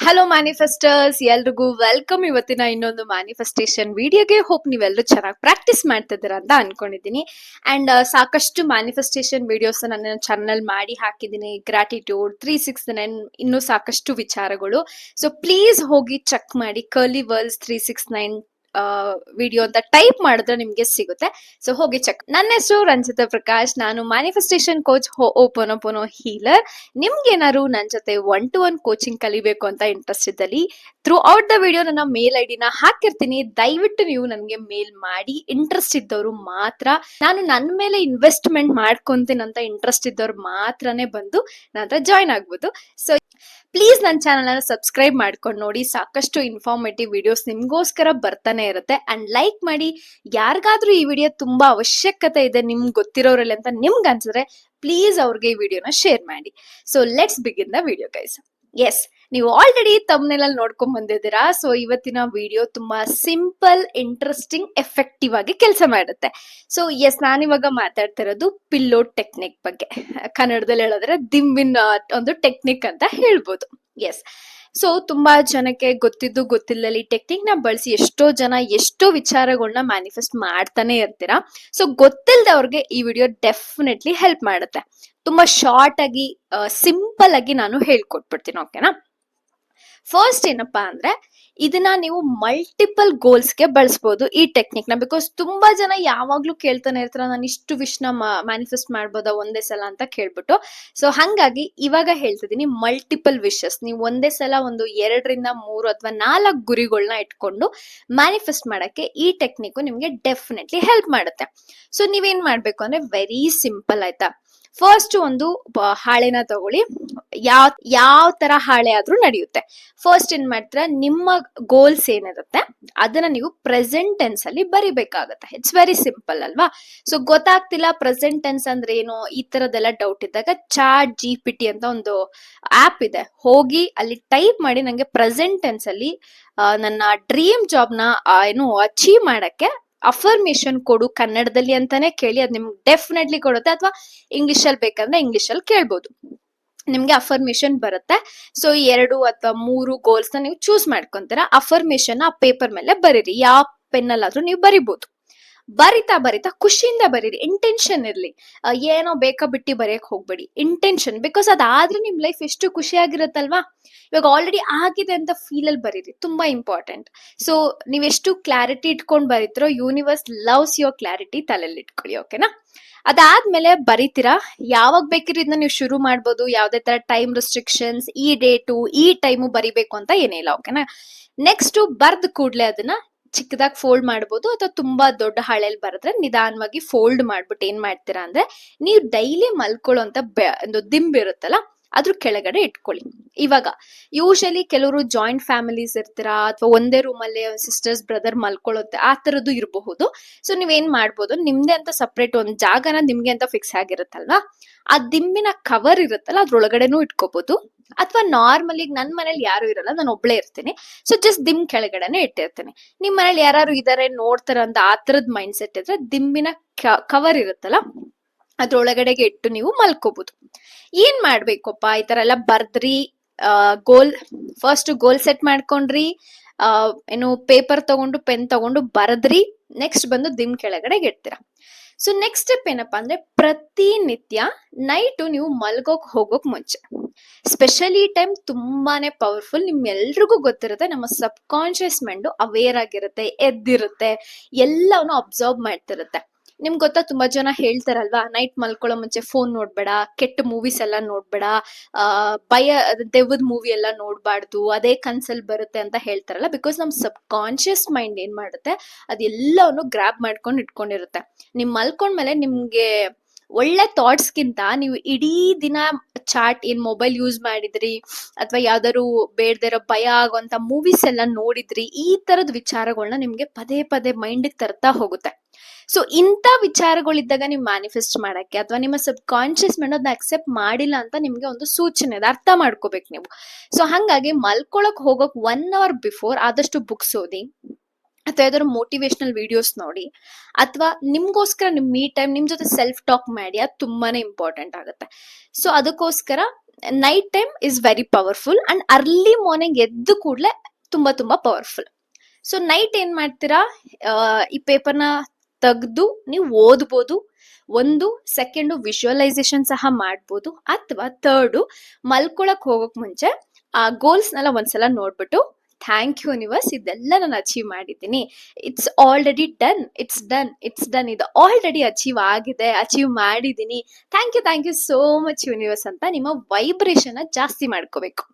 Hello ಮ್ಯಾನಿಫೆಸ್ಟರ್ಸ್, ಎಲ್ರಿಗೂ welcome. ಇವತ್ತಿನ ಇನ್ನೊಂದು ಮ್ಯಾನಿಫೆಸ್ಟೇಷನ್ ವಿಡಿಯೋಗೆ. ಹೋಪ್ ನೀವೆಲ್ಲರೂ ಚೆನ್ನಾಗಿ ಪ್ರಾಕ್ಟೀಸ್ ಮಾಡ್ತಿದ್ದೀರಾ ಅಂತ ಅನ್ಕೊಂಡಿದ್ದೀನಿ. ಅಂಡ್ ಸಾಕಷ್ಟು ಮ್ಯಾನಿಫೆಸ್ಟೇಷನ್ ವಿಡಿಯೋಸ್ ನನ್ನ ಚಾನಲ್ ಮಾಡಿ ಹಾಕಿದ್ದೀನಿ. ಗ್ರಾಟಿಟ್ಯೂಡ್ 369 ಇನ್ನೂ ಸಾಕಷ್ಟು ವಿಚಾರಗಳು. ಸೊ ಪ್ಲೀಸ್ ಹೋಗಿ ಚೆಕ್ ಮಾಡಿ. ಕರ್ಲಿ ವರ್ಲ್ಸ್ 369 ವಿಡಿಯೋ ಅಂತ ಟೈಪ್ ಮಾಡಿದ್ರೆ ನಿಮ್ಗೆ ಸಿಗುತ್ತೆ. ಸೊ ಹೋಗಿ ಚೆಕ್. ನನ್ನ ಹೆಸರು ರಂಜಿತಾ ಪ್ರಕಾಶ್. ನಾನು ಮ್ಯಾನಿಫೆಸ್ಟೇಷನ್ ಕೋಚ್, ಓಪೋನೋಪೋನೋ ಹೀಲರ್. ನಿಮ್ಗೆ ಏನಾದ್ರು ನನ್ನ ಜೊತೆ 1-to-1 ಕೋಚಿಂಗ್ ಕಲಿಬೇಕು ಅಂತ ಇಂಟ್ರೆಸ್ಟ್ ಇದ್ದಲ್ಲಿ ಥ್ರೂ ಔಟ್ ದ ವಿಡಿಯೋ ನನ್ನ ಮೇಲ್ ಐಡಿನ ಹಾಕಿರ್ತೀನಿ. ದಯವಿಟ್ಟು ನೀವು ನನಗೆ ಮೇಲ್ ಮಾಡಿ. ಇಂಟ್ರೆಸ್ಟ್ ಇದ್ದವರು ಮಾತ್ರ, ನಾನು ನನ್ನ ಮೇಲೆ ಇನ್ವೆಸ್ಟ್ಮೆಂಟ್ ಮಾಡ್ಕೊಂತೀನಿ ಅಂತ ಇಂಟ್ರೆಸ್ಟ್ ಇದ್ದವ್ರು ಮಾತ್ರನೇ ಬಂದು ನನ್ನ ಹತ್ರ ಜಾಯ್ನ್ ಆಗ್ಬೋದು. ಸೊ ಪ್ಲೀಸ್ ನನ್ನ ಚಾನಲ್ ಅನ್ನು ಸಬ್ಸ್ಕ್ರೈಬ್ ಮಾಡ್ಕೊಂಡು ನೋಡಿ. ಸಾಕಷ್ಟು ಇನ್ಫಾರ್ಮೇಟಿವ್ ವಿಡಿಯೋಸ್ ನಿಮ್ಗೋಸ್ಕರ ಬರ್ತಾನೆ ಇರುತ್ತೆ. ಅಂಡ್ ಲೈಕ್ ಮಾಡಿ. ಯಾರಿಗಾದ್ರೂ ಈ ವಿಡಿಯೋ ತುಂಬಾ ಅವಶ್ಯಕತೆ ಇದೆ ನಿಮ್ಗೆ ಗೊತ್ತಿರೋರಲ್ಲಿ ಅಂತ ನಿಮ್ಗೆ ಅನ್ಸಿದ್ರೆ ಪ್ಲೀಸ್ ಅವ್ರಿಗೆ ಈ ವಿಡಿಯೋನ ಶೇರ್ ಮಾಡಿ. So let's begin the video guys. Yes, ನೀವು ಆಲ್ರೆಡಿ ತಮ್ನೆಲ್ ಅಲ್ಲಿ ನೋಡ್ಕೊಂಡ್ ಬಂದಿದ್ದೀರಾ. ಸೊ ಇವತ್ತಿನ ವಿಡಿಯೋ ತುಂಬಾ ಸಿಂಪಲ್, ಇಂಟ್ರೆಸ್ಟಿಂಗ್, ಎಫೆಕ್ಟಿವ್ ಆಗಿ ಕೆಲಸ ಮಾಡುತ್ತೆ. ಸೊ ಎಸ್, ನಾನಿವಾಗ ಮಾತಾಡ್ತಿರೋದು ಪಿಲ್ಲೋ ಟೆಕ್ನಿಕ್ ಬಗ್ಗೆ. ಕನ್ನಡದಲ್ಲಿ ಹೇಳಿದ್ರೆ ದಿಂಬಿನ ಒಂದು ಟೆಕ್ನಿಕ್ ಅಂತ ಹೇಳ್ಬೋದು. ಎಸ್, ಸೊ ತುಂಬಾ ಜನಕ್ಕೆ ಗೊತ್ತಿದ್ದು ಗೊತ್ತಿಲ್ಲಲಿ ಟೆಕ್ನಿಕ್ ನ ಬಳಸಿ ಎಷ್ಟೋ ಜನ ಎಷ್ಟೋ ವಿಚಾರಗಳನ್ನ ಮ್ಯಾನಿಫೆಸ್ಟ್ ಮಾಡ್ತಾನೆ ಇರ್ತೀರಾ. ಸೊ ಗೊತ್ತಿಲ್ಲದವ್ರಿಗೆ ಈ ವಿಡಿಯೋ ಡೆಫಿನೆಟ್ಲಿ ಹೆಲ್ಪ್ ಮಾಡುತ್ತೆ. ತುಂಬಾ ಶಾರ್ಟ್ ಆಗಿ ಸಿಂಪಲ್ ಆಗಿ ನಾನು ಹೇಳ್ಕೊಟ್ಬಿಡ್ತೀನಿ, ಓಕೆನಾ? ಫಸ್ಟ್ ಏನಪ್ಪಾ ಅಂದ್ರೆ, ಇದನ್ನ ನೀವು ಮಲ್ಟಿಪಲ್ ಗೋಲ್ಸ್ಗೆ ಬಳಸಬಹುದು ಈ ಟೆಕ್ನಿಕ್ ನ. ಬಿಕಾಸ್ ತುಂಬಾ ಜನ ಯಾವಾಗ್ಲೂ ಕೇಳ್ತಾನೆ ಇರ್ತಾರ, ನಾನು ಇಷ್ಟು ವಿಶ್ನ ಮ್ಯಾನಿಫೆಸ್ಟ್ ಮಾಡ್ಬೋದಾ ಒಂದೇ ಸಲ ಅಂತ ಕೇಳ್ಬಿಟ್ಟು. ಸೊ ಹಂಗಾಗಿ ಇವಾಗ ಹೇಳ್ತಿದೀನಿ, ಮಲ್ಟಿಪಲ್ ವಿಶಸ್ ನೀವು ಒಂದೇ ಸಲ ಒಂದು 2-3 ಅಥವಾ 4 ಗುರಿಗಳನ್ನ ಇಟ್ಕೊಂಡು ಮ್ಯಾನಿಫೆಸ್ಟ್ ಮಾಡಕ್ಕೆ ಈ ಟೆಕ್ನಿಕ್ ನಿಮ್ಗೆ ಡೆಫಿನೆಟ್ಲಿ ಹೆಲ್ಪ್ ಮಾಡುತ್ತೆ. ಸೊ ನೀವೇನ್ ಮಾಡ್ಬೇಕು ಅಂದ್ರೆ, ವೆರಿ ಸಿಂಪಲ್ ಆಯ್ತಾ. ಫಸ್ಟ್ ಒಂದು ಹಾಳೆನ ತಗೊಳ್ಳಿ. ಯಾವ ತರ ಹಾಳೆ ಆದ್ರೂ ನಡೆಯುತ್ತೆ. ಫಸ್ಟ್ ಏನ್ ಮಾಡ್ತೀರಾ, ನಿಮ್ಮ ಗೋಲ್ಸ್ ಏನಿರುತ್ತೆ ಅದನ್ನ ನೀವು ಪ್ರೆಸೆಂಟ್ ಟೆನ್ಸ್ ಅಲ್ಲಿ ಬರಿಬೇಕಾಗತ್ತೆ. ಇಟ್ಸ್ ವೆರಿ ಸಿಂಪಲ್ ಅಲ್ವಾ? ಸೊ ಗೊತ್ತಾಗ್ತಿಲ್ಲ ಪ್ರೆಸೆಂಟ್ ಟೆನ್ಸ್ ಅಂದ್ರೆ ಏನು, ಈ ತರದೆಲ್ಲ ಡೌಟ್ ಇದ್ದಾಗ ChatGPT ಅಂತ ಒಂದು ಆಪ್ ಇದೆ. ಹೋಗಿ ಅಲ್ಲಿ ಟೈಪ್ ಮಾಡಿ ನಂಗೆ ಪ್ರೆಸೆಂಟ್ ಟೆನ್ಸ್ ಅಲ್ಲಿ ನನ್ನ ಡ್ರೀಮ್ ಜಾಬ್ ನ ಅಚೀವ್ ಮಾಡಕ್ಕೆ ಅಫರ್ಮೇಶನ್ ಕೊಡು ಕನ್ನಡದಲ್ಲಿ ಅಂತಾನೆ ಕೇಳಿ. ಅದ್ ನಿಮ್ಗೆ ಡೆಫಿನೆಟ್ಲಿ ಕೊಡುತ್ತೆ. ಅಥವಾ ಇಂಗ್ಲಿಷ್ ಅಲ್ಲಿ ಬೇಕಂದ್ರೆ ಇಂಗ್ಲಿಷ್ ಅಲ್ಲಿ ಕೇಳ್ಬೋದು, ನಿಮ್ಗೆ ಅಫರ್ಮೇಶನ್ ಬರುತ್ತೆ. ಸೊ 2 ಅಥವಾ 3 ಗೋಲ್ಸ್ ನ ನೀವು ಚೂಸ್ ಮಾಡ್ಕೊಂತೀರಾ. ಅಫರ್ಮೇಶನ್ ಆ ಪೇಪರ್ ಮೇಲೆ ಬರೀರಿ. ಯಾವ ಪೆನ್ನಲ್ಲಾದ್ರೂ ನೀವು ಬರಿಬಹುದು. ಬರಿತಾ ಬರಿತಾ ಖುಷಿಯಿಂದ ಬರೀರಿ. ಇಂಟೆನ್ಷನ್ ಇರ್ಲಿ. ಏನೋ ಬೇಕಾ ಬಿಟ್ಟಿ ಬರೆಯಕ್ ಹೋಗ್ಬೇಡಿ. ಇಂಟೆನ್ಷನ್, ಬಿಕಾಸ್ ಅದಾದ್ರೆ ನಿಮ್ ಲೈಫ್ ಎಷ್ಟು ಖುಷಿಯಾಗಿರುತ್ತಲ್ವಾ. ಇವಾಗ ಆಲ್ರೆಡಿ ಆಗಿದೆ ಅಂತ ಫೀಲ್ ಅಲ್ಲಿ ಬರೀರಿ, ತುಂಬಾ ಇಂಪಾರ್ಟೆಂಟ್. ಸೊ ನೀವೆಷ್ಟು ಕ್ಲಾರಿಟಿ ಇಟ್ಕೊಂಡ್ ಬರೀತಿರೋ, ಯೂನಿವರ್ಸ್ ಲವ್ಸ್ ಯೋರ್ ಕ್ಲಾರಿಟಿ. ತಲೆಯಲ್ಲಿ ಇಟ್ಕೊಳ್ಳಿ, ಓಕೆನಾ? ಅದಾದ್ಮೇಲೆ ಬರೀತೀರಾ. ಯಾವಾಗ ಬೇಕಿರೋ ಇದನ್ನ ನೀವು ಶುರು ಮಾಡ್ಬೋದು. ಯಾವ್ದೇ ತರ ಟೈಮ್ ರೆಸ್ಟ್ರಿಕ್ಷನ್ಸ್, ಈ ಡೇಟು ಈ ಟೈಮು ಬರಿಬೇಕು ಅಂತ ಏನಿಲ್ಲ, ಓಕೆನಾ? ನೆಕ್ಸ್ಟ್ ಬರ್ದ್ ಕೂಡ್ಲೆ ಅದನ್ನ ಚಿಕ್ಕದಾಗಿ ಫೋಲ್ಡ್ ಮಾಡ್ಬೋದು, ಅಥವಾ ತುಂಬಾ ದೊಡ್ಡ ಹಾಳೆಯಲ್ಲಿ ಬರೆದ್ರೆ ನಿಧಾನವಾಗಿ ಫೋಲ್ಡ್ ಮಾಡ್ಬಿಟ್ಟು ಏನ್ ಮಾಡ್ತೀರಾ ಅಂದ್ರೆ, ನೀವು ಡೈಲಿ ಮಲ್ಕೊಳ್ಳೋಂತ ಒಂದು ದಿಂಬ್ ಇರುತ್ತಲ್ಲ ಅದ್ರ ಕೆಳಗಡೆ ಇಟ್ಕೊಳ್ಳಿ. ಇವಾಗ ಯೂಶಲಿ ಕೆಲವರು ಜಾಯಿಂಟ್ ಫ್ಯಾಮಿಲೀಸ್ ಇರ್ತೀರಾ, ಅಥವಾ ಒಂದೇ ರೂಮ್ ಅಲ್ಲಿ ಸಿಸ್ಟರ್ಸ್ ಬ್ರದರ್ ಮಲ್ಕೊಳ್ಳುತ್ತೆ, ಆ ತರದ್ದು ಇರಬಹುದು. ಸೊ ನೀವೇನ್ ಮಾಡ್ಬೋದು, ನಿಮ್ದೆ ಅಂತ ಸಪ್ರೇಟ್ ಒಂದ್ ಜಾಗನ ನಿಮ್ಗೆ ಅಂತ ಫಿಕ್ಸ್ ಆಗಿರುತ್ತಲ್ವಾ, ಆ ದಿಂಬಿನ ಕವರ್ ಇರುತ್ತಲ್ಲ ಅದ್ರೊಳಗಡೆನೂ ಇಟ್ಕೋಬಹುದು. ಅಥವಾ ನಾರ್ಮಲಿ ನನ್ ಮನೇಲಿ ಯಾರು ಇರಲ್ಲ, ನಾನು ಒಬ್ಳೇ ಇರ್ತೀನಿ. ಸೊ ಜಸ್ಟ್ ದಿಂಬ್ ಕೆಳಗಡೆನೆ ಇಟ್ಟಿರ್ತೀನಿ. ನಿಮ್ ಮನೇಲಿ ಯಾರು ಇದಾರೆ ನೋಡ್ತಾರ ಅಂತ ಆ ತರದ್ ಮೈಂಡ್ ಸೆಟ್ ಇದ್ರೆ ದಿಂಬಿನ ಕವರ್ ಇರುತ್ತಲ್ಲ ಅದ್ರೊಳಗಡೆಗೆ ಇಟ್ಟು ನೀವು ಮಲ್ಕೋಬಹುದು. ಏನ್ ಮಾಡ್ಬೇಕಪ್ಪ, ಈ ತರ ಎಲ್ಲ ಬರ್ದ್ರಿ, ಫಸ್ಟ್ ಗೋಲ್ ಸೆಟ್ ಮಾಡ್ಕೊಂಡ್ರಿ, ಪೇಪರ್ ತಗೊಂಡು ಪೆನ್ ತಗೊಂಡು ಬರದ್ರಿ. ನೆಕ್ಸ್ಟ್ ಬಂದು ದಿಂಬ್ ಕೆಳಗಡೆಗೆ ಇಡ್ತೀರಾ. ಸೊ ನೆಕ್ಸ್ಟ್ ಸ್ಟೆಪ್ ಏನಪ್ಪಾ ಅಂದ್ರೆ, ಪ್ರತಿನಿತ್ಯ ನೈಟು ನೀವು ಮಲ್ಗೋಕ್ ಹೋಗೋಕ್ ಮುಂಚೆ, ಸ್ಪೆಷಲಿ ಈ ಟೈಮ್ ತುಂಬಾನೇ ಪವರ್ಫುಲ್. ನಿಮ್ಗೆಲ್ರಿಗೂ ಗೊತ್ತಿರುತ್ತೆ, ನಮ್ಮ ಸಬ್ ಕಾನ್ಶಿಯಸ್ ಮೈಂಡ್ ಅವೇರ್ ಆಗಿರುತ್ತೆ, ಎದ್ದಿರುತ್ತೆ, ಎಲ್ಲವನ್ನು ಅಬ್ಸರ್ವ್ ಮಾಡ್ತಿರುತ್ತೆ. ನಿಮ್ಗೆ ಗೊತ್ತಾ, ತುಂಬಾ ಜನ ಹೇಳ್ತಾರಲ್ವಾ, ನೈಟ್ ಮಲ್ಕೊಳ್ಳೋ ಮುಂಚೆ ಫೋನ್ ನೋಡ್ಬೇಡ, ಕೆಟ್ಟ ಮೂವೀಸ್ ಎಲ್ಲ ನೋಡ್ಬೇಡ, ದೆವ್ವದ ಮೂವಿ ಎಲ್ಲ ನೋಡ್ಬಾರ್ದು, ಅದೇ ಕನ್ಸಲ್ ಬರುತ್ತೆ ಅಂತ ಹೇಳ್ತಾರಲ್ಲ. ಬಿಕಾಸ್ ನಮ್ ಸಬ್ ಕಾನ್ಶಿಯಸ್ ಮೈಂಡ್ ಏನ್ ಮಾಡುತ್ತೆ, ಅದೆಲ್ಲವನ್ನು ಗ್ರಾಬ್ ಮಾಡ್ಕೊಂಡು ಇಟ್ಕೊಂಡಿರುತ್ತೆ. ನಿಮ್ ಮಲ್ಕೊಂಡ್ಮೇಲೆ ನಿಮ್ಗೆ ಒಳ್ಳೆ ಥಾಟ್ಸ್ ಗಿಂತ ನೀವು ಇಡೀ ದಿನ ಚಾಟ್ ಮೊಬೈಲ್ ಯೂಸ್ ಮಾಡಿದ್ರಿ, ಅಥವಾ ಯಾವ್ದಾದ್ರು ಬೇಡದಿರೋ ಭಯ ಆಗುವಂತ ಮೂವೀಸ್ ಎಲ್ಲ ನೋಡಿದ್ರಿ, ಈ ತರದ ವಿಚಾರಗಳನ್ನ ನಿಮ್ಗೆ ಪದೇ ಪದೇ ಮೈಂಡ್ ತರ್ತಾ ಹೋಗುತ್ತೆ. ಸೊ ಇಂಥ ವಿಚಾರಗಳಿದ್ದಾಗ ನೀವು ಮ್ಯಾನಿಫೆಸ್ಟ್ ಮಾಡಕ್ಕೆ, ಅಥವಾ ನಿಮ್ಮ ಸಬ್ ಕಾನ್ಶಿಯಸ್ ಮೈಂಡ್ ಅದನ್ನ ಅಕ್ಸೆಪ್ಟ್ ಮಾಡಿಲ್ಲ ಅಂತ ನಿಮ್ಗೆ ಒಂದು ಸೂಚನೆ ಇದೆ, ಅರ್ಥ ಮಾಡ್ಕೋಬೇಕು ನೀವು. ಸೊ ಹಂಗಾಗಿ ಮಲ್ಕೊಳಕ್ ಹೋಗೋಕ್ 1 hour ಬಿಫೋರ್ ಆದಷ್ಟು ಬುಕ್ಸ್ ಓದಿ, ಅಥವಾ ಯಾವ್ದಾದ್ರು ಮೋಟಿವೇಶನಲ್ ವಿಡಿಯೋಸ್ ನೋಡಿ, ಅಥವಾ ನಿಮ್ಗೋಸ್ಕರ ನಿಮ್ ಮೀ ಟೈಮ್ ನಿಮ್ ಜೊತೆ ಸೆಲ್ಫ್ ಟಾಕ್ ಮಾಡಿ. ಅದು ತುಂಬಾನೇ ಇಂಪಾರ್ಟೆಂಟ್ ಆಗುತ್ತೆ. ಸೊ ಅದಕ್ಕೋಸ್ಕರ night time is very powerful and early morning ಎದ್ದು ಕೂಡಲೇ ತುಂಬಾ ತುಂಬಾ ಪವರ್ಫುಲ್. ಸೊ ನೈಟ್ ಏನ್ ಮಾಡ್ತೀರಾ, ಈ ಪೇಪರ್ನ ತೆಗೆದು ನೀವು ಓದ್ಬೋದು. ಒಂದು ಸೆಕೆಂಡು ವಿಜುವಲೈಸೇಷನ್ ಸಹ ಮಾಡ್ಬೋದು, ಅಥವಾ ಥರ್ಡು ಮಲ್ಕೊಳಕ್ ಹೋಗಕ್ ಮುಂಚೆ ಆ ಗೋಲ್ಸ್ನೆಲ್ಲ ಒಂದ್ಸಲ ನೋಡ್ಬಿಟ್ಟು ಥ್ಯಾಂಕ್ ಯು ಯೂನಿವರ್ಸ್, ಇದೆಲ್ಲ ನಾನು ಅಚೀವ್ ಮಾಡಿದ್ದೀನಿ, it's already done, it's done, it's done, ಇದು ಆಲ್ರೆಡಿ ಅಚೀವ್ ಆಗಿದೆ, ಅಚೀವ್ ಮಾಡಿದ್ದೀನಿ, thank you so much universe ಅಂತ ನಿಮ್ಮ ವೈಬ್ರೇಷನ್ ಜಾಸ್ತಿ ಮಾಡ್ಕೋಬೇಕು.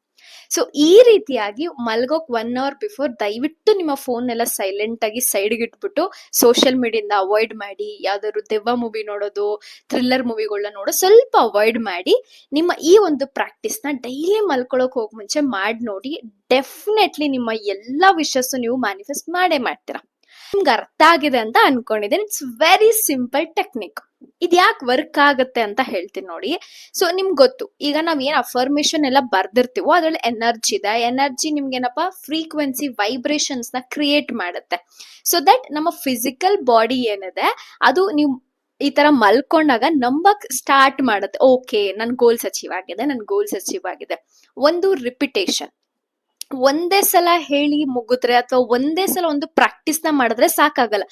ಸೊ ಈ ರೀತಿಯಾಗಿ ಮಲ್ಗೋಕ್ 1 hour ಬಿಫೋರ್ ದಯವಿಟ್ಟು ನಿಮ್ಮ ಫೋನ್ ಎಲ್ಲ ಸೈಲೆಂಟ್ ಆಗಿ ಸೈಡ್ಗೆ ಇಟ್ಬಿಟ್ಟು ಸೋಷಿಯಲ್ ಮೀಡಿಯಿಂದ ಅವಾಯ್ಡ್ ಮಾಡಿ. ಯಾವ್ದಾದ್ರು ದೆವ್ವ ಮೂವಿ ನೋಡೋದು, ಥ್ರಿಲ್ಲರ್ ಮೂವಿಗಳನ್ನ ನೋಡೋ ಸ್ವಲ್ಪ ಅವಾಯ್ಡ್ ಮಾಡಿ. ನಿಮ್ಮ ಈ ಒಂದು ಪ್ರಾಕ್ಟೀಸ್ ನ ಡೈಲಿ ಮಲ್ಕೊಳಕ್ ಹೋಗ್ ಮುಂಚೆ ಮಾಡಿ ನೋಡಿ. ಡೆಫಿನೆಟ್ಲಿ ನಿಮ್ಮ ಎಲ್ಲಾ ವಿಷಸ್ ನೀವು ಮ್ಯಾನಿಫೆಸ್ಟ್ ಮಾಡೇ ಮಾಡ್ತೀರಾ. ನಿಮ್ಗೆ ಅರ್ಥ ಆಗಿದೆ ಅಂತ ಅನ್ಕೊಂಡಿದ್ದೀನಿ. It's very simple technique. ಇದು ಯಾಕೆ ವರ್ಕ್ ಆಗುತ್ತೆ ಅಂತ ಹೇಳ್ತೀನಿ ನೋಡಿ. ಸೊ ನಿಮ್ಗೆ ಗೊತ್ತು, ಈಗ ನಾವ್ ಏನ್ ಅಫರ್ಮೇಶನ್ ಎಲ್ಲ ಬರ್ದಿರ್ತೀವೋ ಅದ್ರಲ್ಲಿ ಎನರ್ಜಿ ಇದೆ. ಎನರ್ಜಿ ನಿಮ್ಗೆ ಏನಪ್ಪಾ, ಫ್ರೀಕ್ವೆನ್ಸಿ ವೈಬ್ರೇಷನ್ಸ್ ನ ಕ್ರಿಯೇಟ್ ಮಾಡುತ್ತೆ. ಸೊ ದಟ್ ನಮ್ಮ ಫಿಸಿಕಲ್ ಬಾಡಿ ಏನಿದೆ ಅದು ನೀವು ಈ ತರ ಮಲ್ಕೊಂಡಾಗ ನಂಬಕ್ ಸ್ಟಾರ್ಟ್ ಮಾಡುತ್ತೆ. ಓಕೆ, ನನ್ ಗೋಲ್ಸ್ ಅಚೀವ್ ಆಗಿದೆ, ನನ್ ಗೋಲ್ಸ್ ಅಚೀವ್ ಆಗಿದೆ. ಒಂದು ರಿಪಿಟೇಷನ್, ಒಂದೇ ಸಲ ಹೇಳಿ ಮುಗಿದ್ರೆ ಅಥವಾ ಒಂದೇ ಸಲ ಒಂದು ಪ್ರಾಕ್ಟೀಸ್ ನ ಮಾಡಿದ್ರೆ ಸಾಕಾಗಲ್ಲ.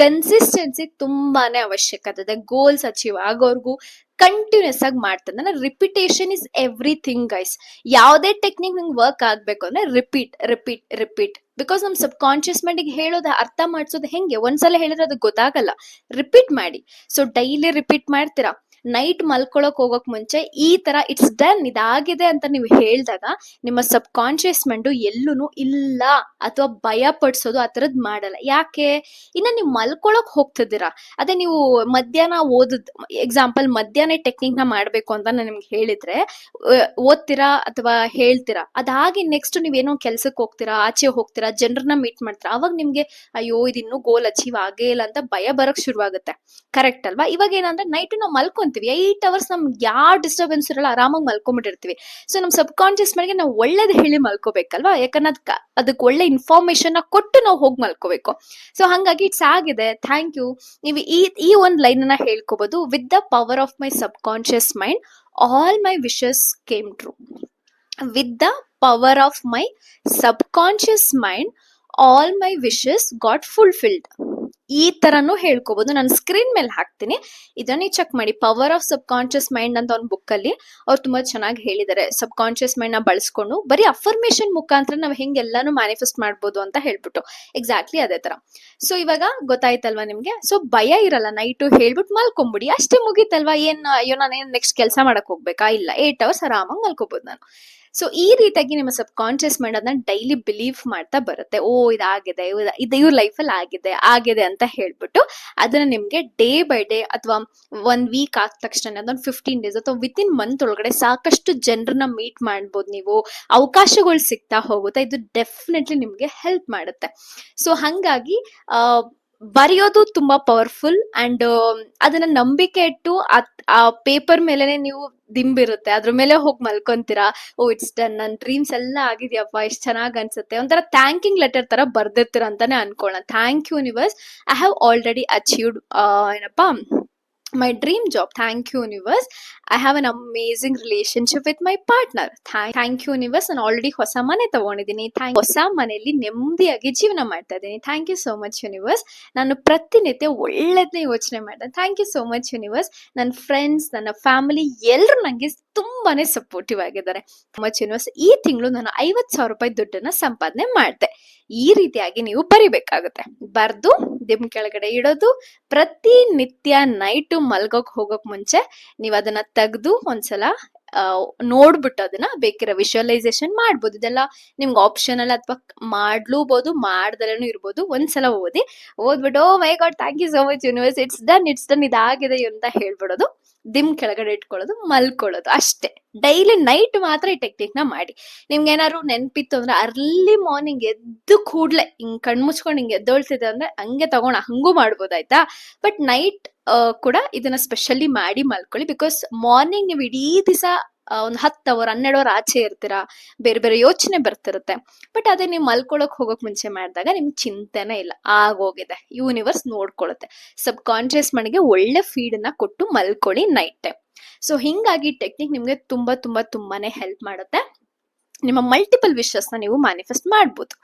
ಕನ್ಸಿಸ್ಟೆನ್ಸಿ ತುಂಬಾನೇ ಅವಶ್ಯಕತೆ ಇದೆ. ಗೋಲ್ಸ್ ಅಚೀವ್ ಆಗೋರ್ಗು ಕಂಟಿನ್ಯೂಸ್ ಆಗಿ ಮಾಡ್ತಾರೆ. ಅಂದ್ರೆ ರಿಪಿಟೇಷನ್ ಇಸ್ ಎವ್ರಿಥಿಂಗ್ ಗೈಸ್. ಯಾವುದೇ ಟೆಕ್ನಿಕ್ ನಿಮ್ಗೆ ವರ್ಕ್ ಆಗ್ಬೇಕು ಅಂದ್ರೆ ರಿಪೀಟ್ ರಿಪೀಟ್ ರಿಪೀಟ್. ಬಿಕಾಸ್ ನಮ್ ಸಬ್ ಕಾನ್ಶಿಯಸ್ ಮೈಂಡಿಗೆ ಹೇಳೋದು, ಅರ್ಥ ಮಾಡಿಸೋದು ಹೆಂಗೆ, ಒಂದ್ಸಲ ಹೇಳಿದ್ರೆ ಅದು ಗೊತ್ತಾಗಲ್ಲ. ರಿಪೀಟ್ ಮಾಡಿ. ಸೊ ಡೈಲಿ ರಿಪೀಟ್ ಮಾಡ್ತೀರಾ. ನೈಟ್ ಮಲ್ಕೊಳಕ್ ಹೋಗಕ್ ಮುಂಚೆ ಈ ತರ ಇಟ್ಸ್ ಡನ್, ಇದಾಗಿದೆ ಅಂತ ನೀವು ಹೇಳಿದಾಗ ನಿಮ್ಮ ಸಬ್ ಕಾನ್ಶಿಯಸ್ ಮೈಂಡ್ ಎಲ್ಲೂ ಇಲ್ಲ ಅಥವಾ ಭಯ ಪಡಿಸೋದು ಆ ತರದ್ ಮಾಡಲ್ಲ. ಯಾಕೆ, ಇನ್ನ ನೀವು ಮಲ್ಕೊಳಕ್ ಹೋಗ್ತಿದ್ದೀರಾ, ಅದೇ ನೀವು ಮಧ್ಯಾಹ್ನ ಓದದ್ ಎಕ್ಸಾಂಪಲ್ ಮಧ್ಯಾಹ್ನ ಟೆಕ್ನಿಕ್ ನ ಮಾಡ್ಬೇಕು ಅಂತ ನಾನು ನಿಮ್ಗೆ ಹೇಳಿದ್ರೆ ಓದ್ತೀರಾ ಅಥವಾ ಹೇಳ್ತೀರಾ. ಅದಾಗಿ ನೆಕ್ಸ್ಟ್ ನೀವೇನೋ ಕೆಲ್ಸಕ್ಕೆ ಹೋಗ್ತೀರಾ, ಆಚೆ ಹೋಗ್ತೀರಾ, ಜನರನ್ನ ಮೀಟ್ ಮಾಡ್ತೀರಾ. ಅವಾಗ ನಿಮ್ಗೆ ಅಯ್ಯೋ ಇದಿನ್ನೂ ಗೋಲ್ ಅಚೀವ್ ಆಗೇ ಇಲ್ಲ ಅಂತ ಭಯ ಬರಕ್ ಶುರುವಾಗುತ್ತೆ. ಕರೆಕ್ಟ್ ಅಲ್ವಾ? ಇವಾಗ ಏನಂದ್ರೆ ನೈಟ್ ನಾವು ಮಲ್ಕೊಂತೀವಿ, 8 hours ನಮ್ಗೆ ಯಾವ ಡಿಸ್ಟರ್ಬೆನ್ಸ್ ಇರಲ್ಲ, ಆರಾಮಾಗಿ ಮಲ್ಕೊಂಡ್ಬಿಟ್ಟಿರ್ತೀವಿ. ಸೊ ನಮ್ ಸಬ್ ಕಾನ್ಶಿಯಸ್ ಮೈಂಡ್ಗೆ ನಾವು ಒಳ್ಳೇದ್ ಹೇಳಿ ಮಲ್ಕೋಬೇಕಲ್ವಾ, ಯಾಕಂದ್ರೆ ಅದಕ್ಕೆ ಒಳ್ಳೆ ಇನ್ಫಾರ್ಮೇಶನ್ ಕೊಟ್ಟು ನಾವು ಹೋಗಿ ಮಲ್ಕೋಬೇಕು. ಸೊ ಹಂಗಾಗಿ ಇಟ್ಸ್ ಆಗಿದೆ, ಥ್ಯಾಂಕ್ ಯು. ನೀವು ಈ ಒಂದ್ ಲೈನ್ ಅನ್ನ ಹೇಳ್ಕೋಬಹುದು. With the power of my subconscious mind all my wishes came true. With the power of my subconscious mind all my wishes got fulfilled. ಈ ತರನು ಹೇಳ್ಕೋಬಹುದು. ನಾನು ಸ್ಕ್ರೀನ್ ಮೇಲೆ ಹಾಕ್ತೀನಿ, ಇದನ್ನ ಚೆಕ್ ಮಾಡಿ. Power of sub conscious mind ಅಂತ ಒಂದು book ಅಲ್ಲಿ ಅವ್ರು ತುಂಬಾ ಚೆನ್ನಾಗಿ ಹೇಳಿದ್ದಾರೆ. ಸಬ್ ಕಾನ್ಶಿಯಸ್ ಮೈಂಡ್ ನ ಬಳಸ್ಕೊಂಡು ಬರೀ ಅಫರ್ಮೇಶನ್ ಮುಖಾಂತರ ನಾವು ಹೆಂಗ್ ಎಲ್ಲಾನು ಮ್ಯಾನಿಫೆಸ್ಟ್ ಮಾಡ್ಬೋದು ಅಂತ ಹೇಳ್ಬಿಟ್ಟು ಎಕ್ಸಾಕ್ಟ್ಲಿ ಅದೇ ತರ. ಸೊ ಇವಾಗ ಗೊತ್ತಾಯ್ತಲ್ವಾ ನಿಮ್ಗೆ? ಸೊ ಭಯ ಇರಲ್ಲ, ನೈಟು ಹೇಳ್ಬಿಟ್ಟು ಮಲ್ಕೊಂಬಿಡಿ, ಅಷ್ಟೇ ಮುಗೀತಲ್ವಾ. ಅಯ್ಯೋ ನಾನೇನ್ ನೆಕ್ಸ್ಟ್ ಕೆಲಸ ಮಾಡಕ್ ಹೋಗ್ಬೇಕಾ? ಇಲ್ಲ, 8 hours ಆರಾಮಾಗಿ ಮಲ್ಕೋಬಹುದು ನಾನು. ಸೊ ಈ ರೀತಿಯಾಗಿ ನಿಮ್ಮ ಸಬ್ ಕಾನ್ಶಿಯಸ್ ಮೈಂಡ್ ಅದನ್ನ ಡೈಲಿ ಬಿಲೀವ್ ಮಾಡ್ತಾ ಬರುತ್ತೆ. ಓ ಇದಾಗಿದೆ, ಇದು ಇವ್ರ ಲೈಫಲ್ಲಿ ಆಗಿದೆ ಅಂತ ಹೇಳ್ಬಿಟ್ಟು ಅದನ್ನ ನಿಮ್ಗೆ ಡೇ ಬೈ ಡೇ ಅಥವಾ 1 week ಆದ ತಕ್ಷಣ ಅದೊಂದು 15 days ಅಥವಾ ವಿತಿನ್ ಮಂತ್ ಒಳಗಡೆ ಸಾಕಷ್ಟು ಜನರನ್ನ ಮೀಟ್ ಮಾಡ್ಬೋದು. ನೀವು ಅವಕಾಶಗಳು ಸಿಗ್ತಾ ಹೋಗುತ್ತೆ. ಇದು ಡೆಫಿನೆಟ್ಲಿ ನಿಮ್ಗೆ ಹೆಲ್ಪ್ ಮಾಡುತ್ತೆ. ಸೊ ಹಂಗಾಗಿ ಬರೆಯೋದು ತುಂಬಾ ಪವರ್ಫುಲ್ ಅಂಡ್ ಅದನ್ನ ನಂಬಿಕೆ ಇಟ್ಟು ಆ ಪೇಪರ್ ಮೇಲೆನೆ ನೀವು ದಿಂಬಿರುತ್ತೆ, ಅದ್ರ ಮೇಲೆ ಹೋಗಿ ಮಲ್ಕೊಂತೀರಾ. ಓ ಇಟ್ಸ್ ಡನ್, ನನ್ ಡ್ರೀಮ್ಸ್ ಎಲ್ಲ ಆಗಿದ್ಯಪ್ಪ, ಎಷ್ಟ್ ಚೆನ್ನಾಗ್ ಅನ್ಸುತ್ತೆ. ಒಂಥರ ಥ್ಯಾಂಕಿಂಗ್ ಲೆಟರ್ ತರ ಬರ್ದಿರ್ತೀರ ಅಂತಾನೆ ಅನ್ಕೊಳ್ಳೋಣ. Thank you universe, I have already achieved ಏನಪ್ಪಾ my dream job. Thank you universe, I have an amazing relationship with my partner. Thank you universe, ನಾನು ಆಲ್ರೆಡಿ ಹೊಸ ಮನೆ ತಗೊಂಡಿದ್ದೀನಿ. ಹೊಸ ಮನೆಯಲ್ಲಿ ನೆಮ್ಮದಿಯಾಗಿ ಜೀವನ ಮಾಡ್ತಾ ಇದ್ದೀನಿ. Thank you so much universe, ನಾನು ಪ್ರತಿನಿತ್ಯ ಒಳ್ಳೆದನ್ನೇ ಯೋಚನೆ ಮಾಡ್ದೆ. Thank you so much universe, ನನ್ನ ಫ್ರೆಂಡ್ಸ್, ನನ್ನ ಫ್ಯಾಮಿಲಿ ಎಲ್ಲರೂ ನಂಗೆ ತುಂಬಾನೇ ಸಪೋರ್ಟಿವ್ ಆಗಿದ್ದಾರೆ. ಮಚ್ ಯೂನಿವರ್ಸ್, ಈ ತಿಂಗಳು ನಾನು 50,000 ರೂಪಾಯಿ ದುಡ್ಡನ್ನ ಸಂಪಾದನೆ ಮಾಡಿದೆ. ಈ ರೀತಿಯಾಗಿ ನೀವು ಬರಿಬೇಕಾಗುತ್ತೆ. ಬರ್ದು ದಿಮ್ ಕೆಳಗಡೆ ಇಡೋದು. ಪ್ರತಿನಿತ್ಯ ನೈಟು ಮಲ್ಗೋಕ್ ಹೋಗೋಕ್ ಮುಂಚೆ ನೀವು ಅದನ್ನ ತೆಗೆದು ಒಂದ್ಸಲ ನೋಡ್ಬಿಟ್ಟು ಅದನ್ನ ಬೇಕಿರೋ ವಿಜುವಲೈಸೇಷನ್ ಮಾಡ್ಬೋದು. ಇದೆಲ್ಲ ನಿಮ್ಗೆ ಆಪ್ಷನಲ್ ಅಥವಾ ಮಾಡ್ಲೂಬಹುದು, ಮಾಡ್ದಲೇನು ಇರ್ಬೋದು. ಒಂದ್ಸಲ ಓದ್ಬಿಟ್ಟು oh my god thank you so much universe, it's done ಇದಾಗಿದೆ ಅಂತ ಹೇಳ್ಬಿಡೋದು. ದಿಮ್ ಕೆಳಗಡೆ ಇಟ್ಕೊಳ್ಳೋದು, ಮಲ್ಕೊಳ್ಳೋದು ಅಷ್ಟೇ. ಡೈಲಿ ನೈಟ್ ಮಾತ್ರ ಈ ಟೆಕ್ನಿಕ್ ನ ಮಾಡಿ. ನಿಮ್ಗೆ ಏನಾದ್ರು ನೆನ್ಪಿತ್ತು ಅಂದ್ರೆ ಅರ್ಲಿ ಮಾರ್ನಿಂಗ್ ಎದ್ದು ಕೂಡ್ಲೆ ಹಿಂಗ್ ಕಣ್ಮುಚ್ಕೊಂಡು ಹಿಂಗೆ ಎದ್ದೊಳ್ತಿದೆ ಅಂದ್ರೆ ಹಂಗೆ ತಗೊಂಡ ಹಂಗೂ ಮಾಡ್ಬೋದಾಯ್ತಾ. ಬಟ್ ನೈಟ್ ಕೂಡ ಇದನ್ನ ಸ್ಪೆಷಲಿ ಮಾಡಿ ಮಲ್ಕೊಳ್ಳಿ. ಬಿಕಾಸ್ ಮಾರ್ನಿಂಗ್ ನೀವು ಇಡೀ ದಿವಸ ಒಂದು 10 hour 12 hour ಆಚೆ ಇರ್ತೀರಾ, ಬೇರೆ ಬೇರೆ ಯೋಚನೆ ಬರ್ತಿರುತ್ತೆ. ಬಟ್ ಅದೇ ನೀವು ಮಲ್ಕೊಳಕ್ ಹೋಗಕ್ ಮುಂಚೆ ಮಾಡಿದಾಗ ನಿಮ್ಗೆ ಚಿಂತೆನೇ ಇಲ್ಲ, ಆಗೋಗಿದೆ. ಯೂನಿವರ್ಸ್ ನೋಡ್ಕೊಳ್ಳುತ್ತೆ. ಸಬ್ ಕಾನ್ಶಿಯಸ್ ಮೈಂಡ್ಗೆ ಒಳ್ಳೆ ಫೀಡ್ ಅನ್ನ ಕೊಟ್ಟು ಮಲ್ಕೊಳ್ಳಿ ನೈಟ್ ಟೈಮ್. ಸೊ ಹಿಂಗಾಗಿ ಟೆಕ್ನಿಕ್ ನಿಮ್ಗೆ ತುಂಬಾನೇ ಹೆಲ್ಪ್ ಮಾಡುತ್ತೆ. ನಿಮ್ಮ ಮಲ್ಟಿಪಲ್ ವಿಶಸ್ ನ ನೀವು ಮ್ಯಾನಿಫೆಸ್ಟ್ ಮಾಡ್ಬೋದು.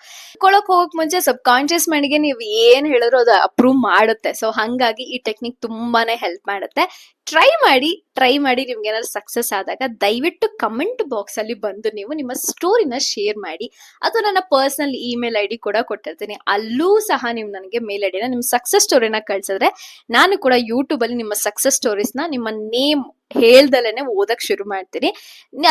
ಕೊಳಕ್ ಹೋಗಕ್ ಮುಂಚೆ ಸಬ್ ಕಾನ್ಶಿಯಸ್ ಮೈಂಡ್ಗೆ ನೀವು ಏನ್ ಹೇಳಿದ್ರು ಅದು ಅಪ್ರೂವ್ ಮಾಡುತ್ತೆ. ಸೊ ಹಂಗಾಗಿ ಈ ಟೆಕ್ನಿಕ್ ತುಂಬಾನೇ ಹೆಲ್ಪ್ ಮಾಡುತ್ತೆ. ಟ್ರೈ ಮಾಡಿ ನಿಮ್ಗೆ ಏನಾದ್ರು ಸಕ್ಸಸ್ ಆದಾಗ ದಯವಿಟ್ಟು ಕಮೆಂಟ್ ಬಾಕ್ಸ್ ಅಲ್ಲಿ ಬಂದು ನೀವು ನಿಮ್ಮ ಸ್ಟೋರಿನ ಶೇರ್ ಮಾಡಿ. ಅದು ನನ್ನ ಪರ್ಸನಲ್ ಇಮೇಲ್ ಐಡಿ ಕೂಡ ಕೊಟ್ಟಿರ್ತೀನಿ. ಅಲ್ಲೂ ಸಹ ನೀವು ನನಗೆ ಮೇಲ್ ಐಡಿನ ನಿಮ್ ಸಕ್ಸಸ್ ಸ್ಟೋರಿನ ಕಳ್ಸಿದ್ರೆ ನಾನು ಕೂಡ ಯೂಟ್ಯೂಬ್ ಅಲ್ಲಿ ನಿಮ್ಮ ಸಕ್ಸಸ್ ಸ್ಟೋರೀಸ್ ನ ನಿಮ್ಮ ನೇಮ್ ಹೇಳ್ದಲೇನೆ ಓದಕ್ ಶುರು ಮಾಡ್ತೀನಿ.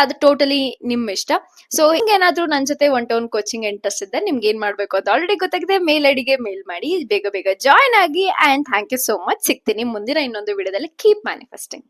ಅದು ಟೋಟಲಿ ನಿಮ್ ಇಷ್ಟ. ಸೊ ಹಿಂಗೇನಾದ್ರೂ ನನ್ ಜೊತೆ one to one coaching interest ಇದ್ದರೆ ನಿಮ್ಗೆ ಏನ್ ಮಾಡ್ಬೇಕು ಅಂತ ಆಲ್ರೆಡಿ ಗೊತ್ತಾಗಿದೆ. ಮೇಲ್ ಐಡಿಗೆ ಮೇಲ್ ಮಾಡಿ ಬೇಗ ಜಾಯ್ನ್ ಆಗಿ. And thank you so much. ಸಿಗ್ತೀನಿ ಮುಂದಿನ ಇನ್ನೊಂದು ವಿಡಿಯೋದಲ್ಲಿ. Keep manifesting.